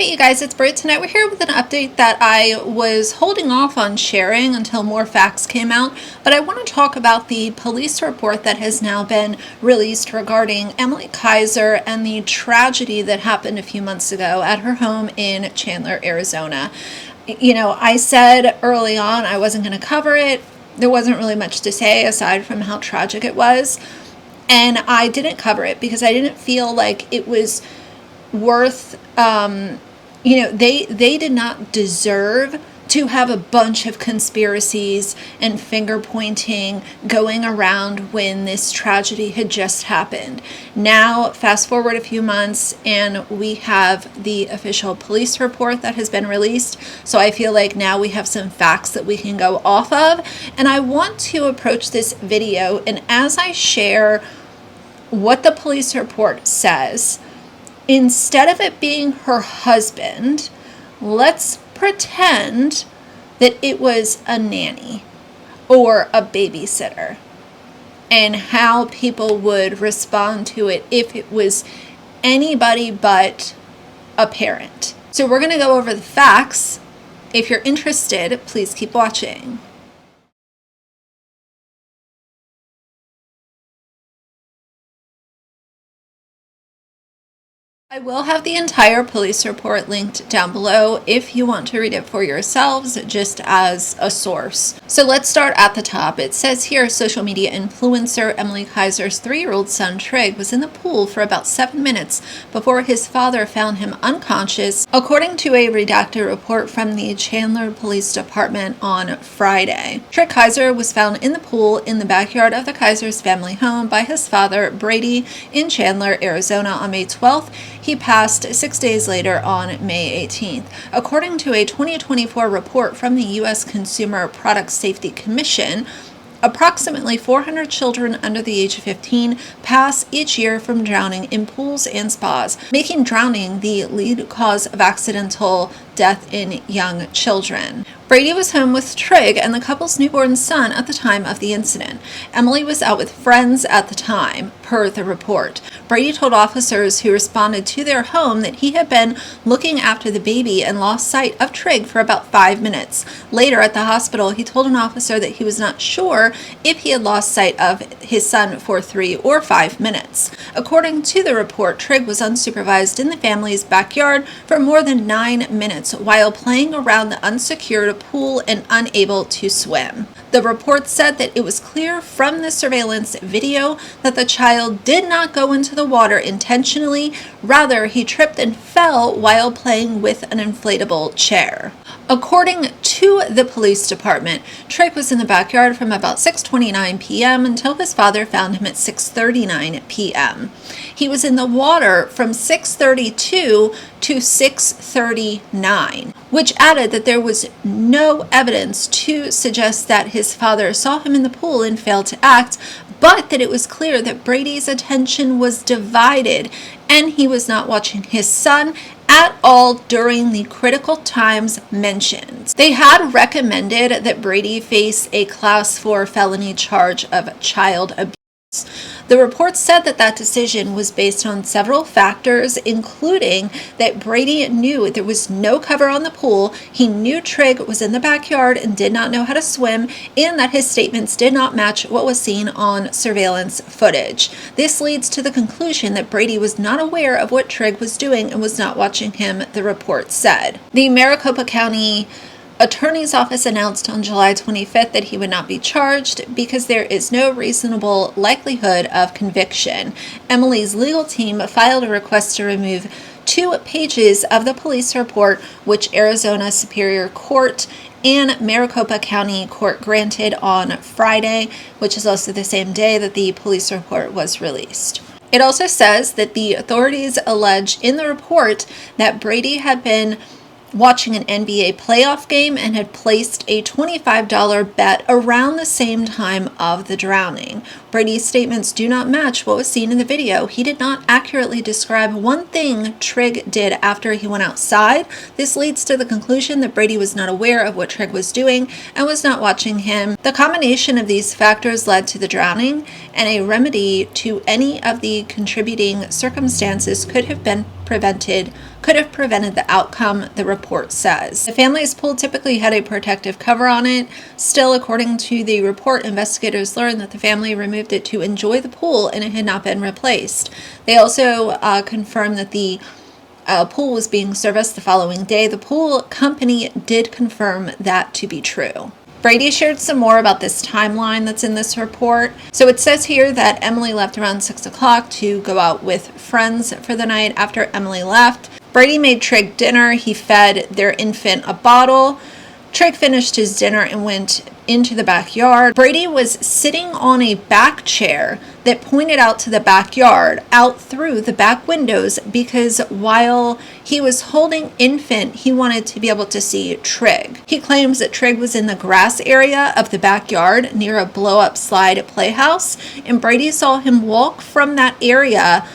Hey you guys, it's Britt. Tonight we're here with an update that I was holding off on sharing until more facts came out, but I want to talk about the police report that has now been released regarding Emilie Kiser and the tragedy that happened a few months ago at her home in Chandler, Arizona. You know, I said early on I wasn't going to cover it. There wasn't really much to say aside from how tragic it was, and I didn't cover it because I didn't feel like it was worth they did not deserve to have a bunch of conspiracies and finger pointing going around when this tragedy had just happened. Now, fast forward a few months and we have the official police report that has been released. So I feel like now we have some facts that we can go off of. And I want to approach this video, and as I share what the police report says, instead of it being her husband, let's pretend that it was a nanny or a babysitter, and how people would respond to it if it was anybody but a parent. So we're going to go over the facts. If you're interested, please keep watching. I will have the entire police report linked down below if you want to read it for yourselves, just as a source. So let's start at the top. It says here, social media influencer Emilie Kiser's 3-year-old son Trig was in the pool for about 7 minutes before his father found him unconscious, according to a redacted report from the Chandler Police Department on Friday. Trig Kiser was found in the pool in the backyard of the Kiser's family home by his father, Brady, in Chandler, Arizona on May 12th. He passed 6 days later on May 18th. According to a 2024 report from the U.S. Consumer Product Safety Commission, approximately 400 children under the age of 15 pass each year from drowning in pools and spas, making drowning the lead cause of accidental death in young children. Brady was home with Trig and the couple's newborn son at the time of the incident. Emilie was out with friends at the time, per the report. Brady told officers who responded to their home that he had been looking after the baby and lost sight of Trig for about 5 minutes. Later at the hospital, he told an officer that he was not sure if he had lost sight of his son for 3 or 5 minutes. According to the report, Trig was unsupervised in the family's backyard for more than 9 minutes while playing around the unsecured pool and unable to swim. The report said that it was clear from the surveillance video that the child did not go into the water intentionally. Rather, he tripped and fell while playing with an inflatable chair. According to the police department, Trig was in the backyard from about 6:29 p.m. until his father found him at 6:39 p.m. He was in the water from 6:32 to 6:39, which added that there was no evidence to suggest that his father saw him in the pool and failed to act, but that it was clear that Brady's attention was divided and he was not watching his son at all during the critical times mentioned. They had recommended that Brady face a Class 4 felony charge of child abuse. The report said that that decision was based on several factors, including that Brady knew there was no cover on the pool, he knew Trig was in the backyard and did not know how to swim, and that his statements did not match what was seen on surveillance footage. This leads to the conclusion that Brady was not aware of what Trig was doing and was not watching him, the report said. The Maricopa County Attorney's Office announced on July 25th that he would not be charged because there is no reasonable likelihood of conviction. Emilie's legal team filed a request to remove 2 pages of the police report, which Arizona Superior Court and Maricopa County Court granted on Friday, which is also the same day that the police report was released. It also says that the authorities allege in the report that Brady had been watching an NBA playoff game and had placed a $25 bet around the same time of the drowning. Brady's statements do not match what was seen in the video. He did not accurately describe one thing Trig did after he went outside. This leads to the conclusion that Brady was not aware of what Trig was doing and was not watching him. The combination of these factors led to the drowning, and a remedy to any of the contributing circumstances could have been prevented could have prevented the outcome, the report says. The family's pool typically had a protective cover on it. Still, according to the report, investigators learned that the family removed it to enjoy the pool and it had not been replaced. They also confirmed that the pool was being serviced the following day. The pool company did confirm that to be true. Brady shared some more about this timeline that's in this report. So it says here that Emilie left around 6 o'clock to go out with friends for the night. After Emilie left, Brady made Trig dinner. He fed their infant a bottle. Trig finished his dinner and went into the backyard. Brady was sitting on a back chair that pointed out to the backyard, out through the back windows, because while he was holding infant, he wanted to be able to see Trig. He claims that Trig was in the grass area of the backyard near a blow-up slide playhouse, and Brady saw him walk from that area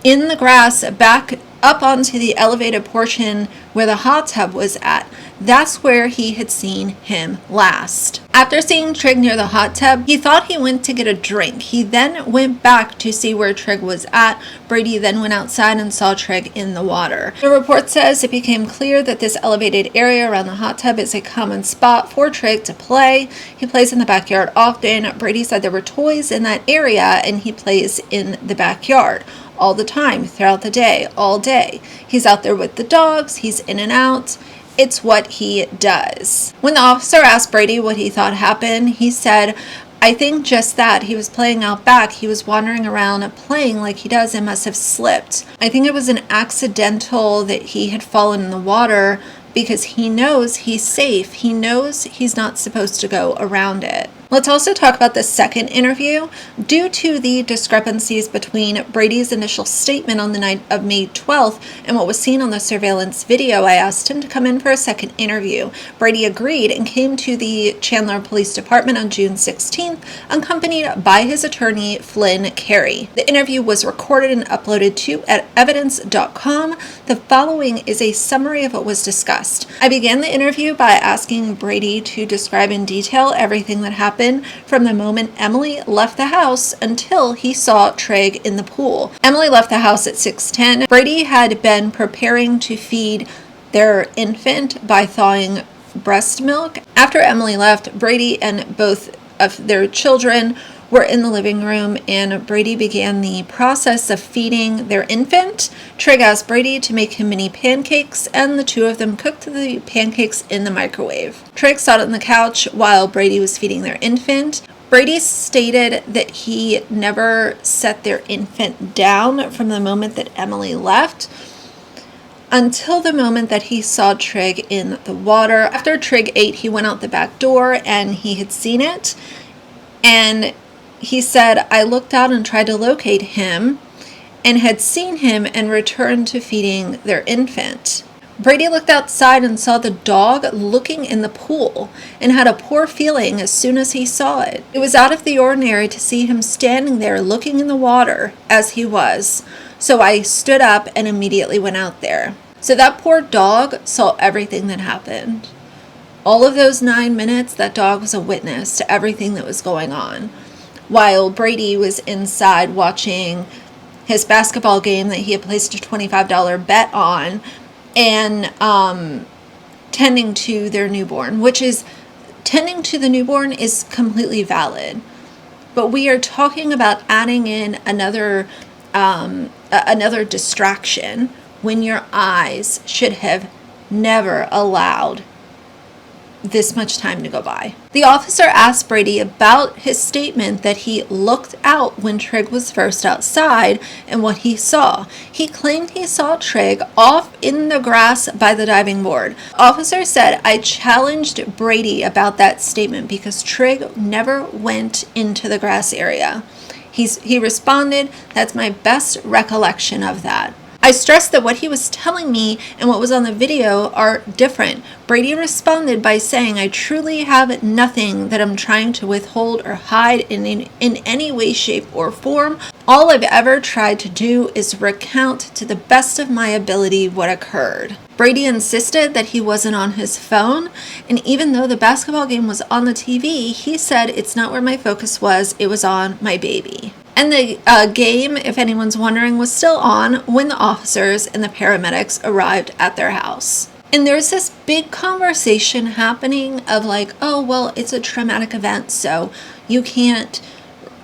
in the grass back up onto the elevated portion where the hot tub was at. That's where he had seen him last. After seeing Trig near the hot tub, he thought he went to get a drink. He then went back to see where Trig was at. Brady then went outside and saw Trig in the water. The report says it became clear that this elevated area around the hot tub is a common spot for Trig to play. He plays in the backyard often. Brady said there were toys in that area and he plays in the backyard all the time, throughout the day, all day. He's out there with the dogs, he's in and out. It's what he does. When the officer asked Brady what he thought happened, he said, I think just that. He was playing out back. He was wandering around playing like he does and must have slipped. I think it was an accidental that he had fallen in the water because he knows he's safe. He knows he's not supposed to go around it. Let's also talk about the second interview. Due to the discrepancies between Brady's initial statement on the night of May 12th and what was seen on the surveillance video, I asked him to come in for a second interview. Brady agreed and came to the Chandler Police Department on June 16th, accompanied by his attorney, Flynn Carey. The interview was recorded and uploaded to evidence.com. The following is a summary of what was discussed. I began the interview by asking Brady to describe in detail everything that happened from the moment Emilie left the house until he saw Trig in the pool. Emilie left the house at 6:10. Brady had been preparing to feed their infant by thawing breast milk. After Emilie left, Brady and both of their children were in the living room, and Brady began the process of feeding their infant. Trig asked Brady to make him mini pancakes, and the two of them cooked the pancakes in the microwave. Trig sat on the couch while Brady was feeding their infant. Brady stated that he never set their infant down from the moment that Emilie left until the moment that he saw Trig in the water. After Trig ate, he went out the back door and he had seen it, and he said, I looked out and tried to locate him and had seen him and returned to feeding their infant. Brady looked outside and saw the dog looking in the pool and had a poor feeling as soon as he saw it. It was out of the ordinary to see him standing there looking in the water as he was. So I stood up and immediately went out there. So that poor dog saw everything that happened. All of those 9 minutes, that dog was a witness to everything that was going on, while Brady was inside watching his basketball game that he had placed a $25 bet on and tending to their newborn, which is, tending to the newborn is completely valid. But we are talking about adding in another distraction when your eyes should have never allowed this much time to go by. The officer asked Brady about his statement that he looked out when Trig was first outside and what he saw. He claimed he saw Trig off in the grass by the diving board. The officer said, I challenged Brady about that statement because Trig never went into the grass area. He responded, that's my best recollection of that. I stressed that what he was telling me and what was on the video are different. Brady responded by saying, I truly have nothing that I'm trying to withhold or hide in any way, shape, or form. All I've ever tried to do is recount to the best of my ability what occurred. Brady insisted that he wasn't on his phone, and even though the basketball game was on the TV, he said it's not where my focus was, it was on my baby. And the game, if anyone's wondering, was still on when the officers and the paramedics arrived at their house. And there's this big conversation happening of like, oh, well, it's a traumatic event, so you can't,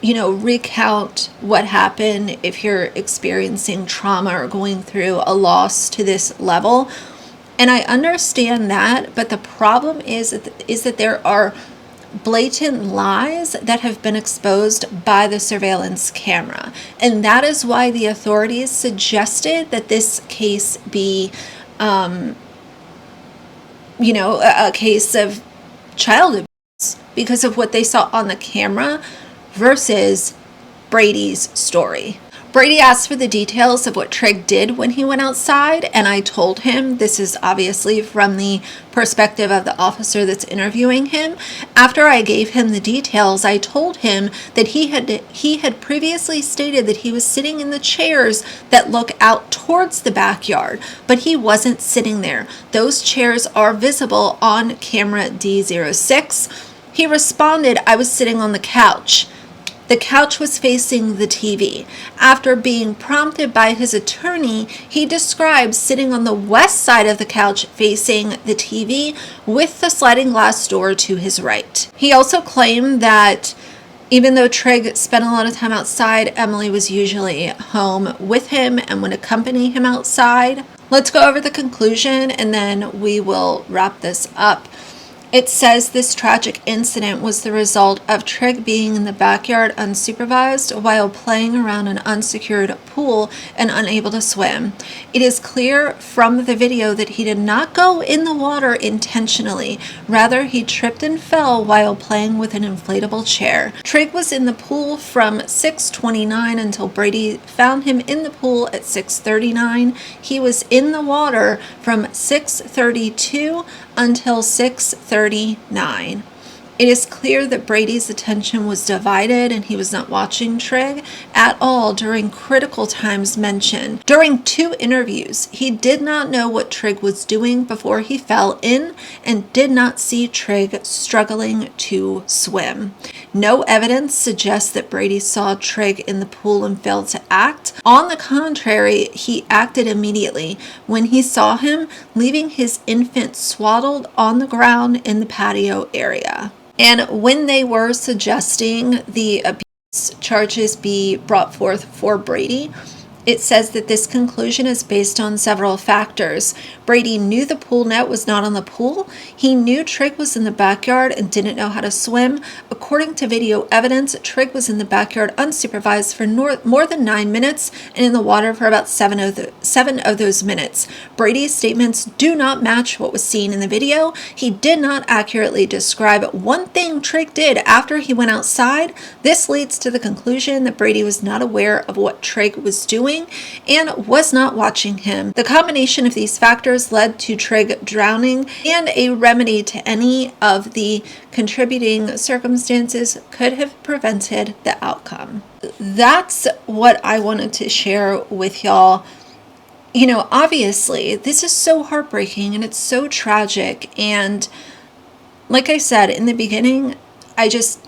recount what happened if you're experiencing trauma or going through a loss to this level. And I understand that, but the problem is that there are blatant lies that have been exposed by the surveillance camera. And that is why the authorities suggested that this case be, a case of child abuse because of what they saw on the camera versus Brady's story. Brady asked for the details of what Trigg did when he went outside, and I told him this is obviously from the perspective of the officer that's interviewing him. After I gave him the details, I told him that he had previously stated that he was sitting in the chairs that look out towards the backyard, but he wasn't sitting there. Those chairs are visible on camera D06. He responded, I was sitting on the couch. The couch was facing the TV. After being prompted by his attorney, he described sitting on the west side of the couch facing the TV with the sliding glass door to his right. He also claimed that even though Trigg spent a lot of time outside, Emilie was usually home with him and would accompany him outside. Let's go over the conclusion and then we will wrap this up. It says this tragic incident was the result of Trigg being in the backyard unsupervised while playing around an unsecured pool and unable to swim. It is clear from the video that he did not go in the water intentionally. Rather, he tripped and fell while playing with an inflatable chair. Trigg was in the pool from 6:29 until Brady found him in the pool at 6:39. He was in the water from 6:32 until 6:39. It is clear that Brady's attention was divided and he was not watching Trigg at all during critical times mentioned. During 2 interviews, he did not know what Trigg was doing before he fell in and did not see Trigg struggling to swim. No evidence suggests that Brady saw Trigg in the pool and failed to act. On the contrary, he acted immediately when he saw him leaving his infant swaddled on the ground in the patio area. And when they were suggesting the abuse charges be brought forth for Brady, it says that this conclusion is based on several factors. Brady knew the pool net was not on the pool. He knew Trigg was in the backyard and didn't know how to swim. According to video evidence, Trigg was in the backyard unsupervised for more than 9 minutes and in the water for about 7 of those minutes. Brady's statements do not match what was seen in the video. He did not accurately describe one thing Trigg did after he went outside. This leads to the conclusion that Brady was not aware of what Trigg was doing and was not watching him. The combination of these factors led to Trigg drowning, and a remedy to any of the contributing circumstances could have prevented the outcome. That's what I wanted to share with y'all. Obviously, this is so heartbreaking and it's so tragic. And like I said in the beginning, I just,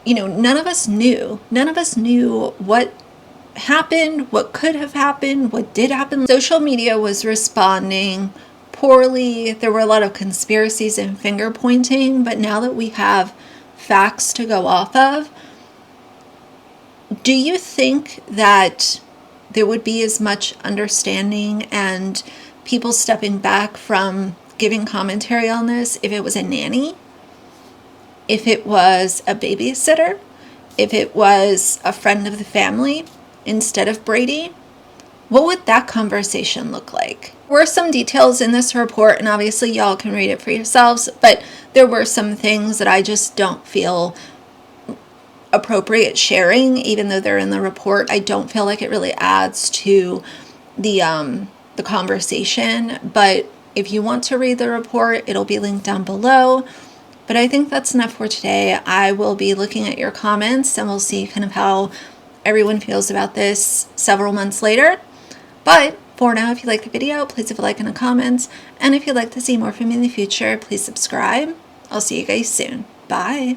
none of us knew what happened, what could have happened, what did happen. Social media was responding poorly. There were a lot of conspiracies and finger pointing, but now that we have facts to go off of, do you think that there would be as much understanding and people stepping back from giving commentary on this if it was a nanny, if it was a babysitter, if it was a friend of the family instead of Brady? What would that conversation look like? There were some details in this report, and obviously y'all can read it for yourselves, but there were some things that I just don't feel appropriate sharing, even though they're in the report. I don't feel like it really adds to the conversation, but if you want to read the report, it'll be linked down below. But I think that's enough for today. I will be looking at your comments and we'll see kind of how everyone feels about this several months later. But for now, if you like the video, please leave a like and a comment. And if you'd like to see more from me in the future, please subscribe. I'll see you guys soon. Bye.